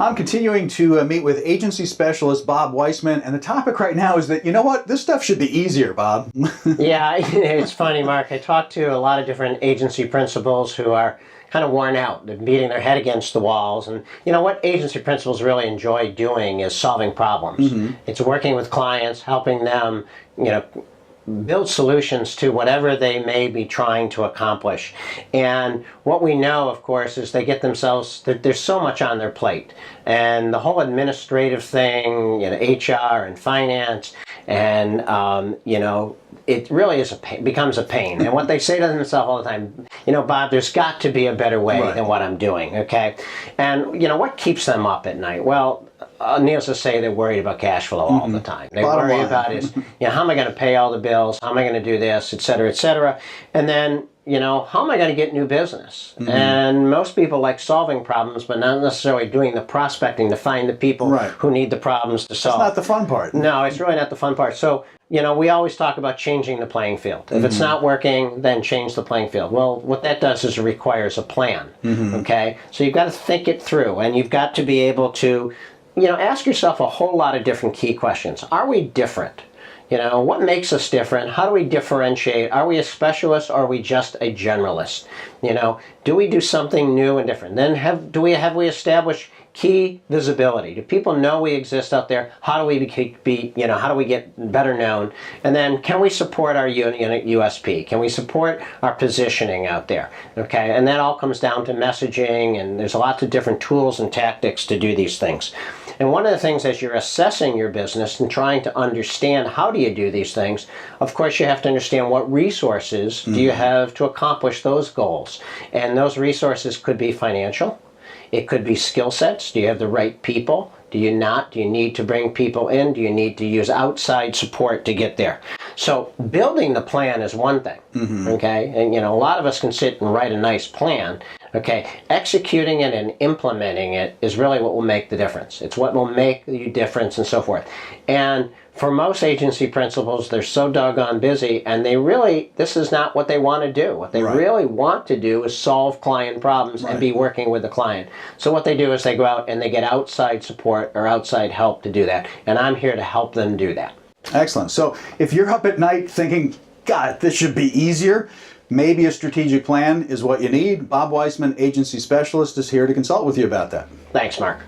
I'm continuing to meet with agency specialist Bob Weissman, and the topic right now is that, you know what, this stuff should be easier, Bob. Yeah, it's funny, Mark. I talk to a lot of different agency principals who are kind of worn out. They're beating their head against the walls. And you know what agency principals really enjoy doing is solving problems. It's working with clients, helping them, build solutions to whatever they may be trying to accomplish. And what we know, of course, is they get themselves, there's so much on their plate. And the whole administrative thing, HR and finance, and, it really is becomes a pain. And what they say to themselves all the time, Bob, there's got to be a better way than what I'm doing, okay? And, what keeps them up at night? Well, needless to say, they're worried about cash flow all the time. They worry about is, how am I going to pay all the bills? How am I going to do this, et cetera, et cetera? And then, how am I going to get new business? And most people like solving problems, but not necessarily doing the prospecting to find the people who need the problems to solve. It's not the fun part. No, it's really not the fun part. So, we always talk about changing the playing field. If it's not working, then change the playing field. Well, what that does is it requires a plan, okay? So you've got to think it through, and you've got to be able to, ask yourself a whole lot of different key questions. Are we different? What makes us different? How do we differentiate? Are we a specialist or are we just a generalist? Do we do something new and different? Then have we established key visibility? Do people know we exist out there? How do we how do we get better known? And then can we support our USP? Can we support our positioning out there? Okay, and that all comes down to messaging, and there's lots of different tools and tactics to do these things. And one of the things as you're assessing your business and trying to understand how do you do these things, of course you have to understand what resources do you have to accomplish those goals. And those resources could be financial. It could be skill sets. Do you have the right people? Do you not? Do you need to bring people in? Do you need to use outside support to get there? So building the plan is one thing, okay? And, a lot of us can sit and write a nice plan, okay? Executing it and implementing it is really what will make the difference. It's what will make the difference and so forth. And for most agency principals, they're so doggone busy, and this is not what they want to do. What they really want to do is solve client problems and be working with the client. So what they do is they go out and they get outside support or outside help to do that. And I'm here to help them do that. Excellent. So if you're up at night thinking, God, this should be easier, maybe a strategic plan is what you need. Bob Weissman, agency specialist, is here to consult with you about that. Thanks, Mark.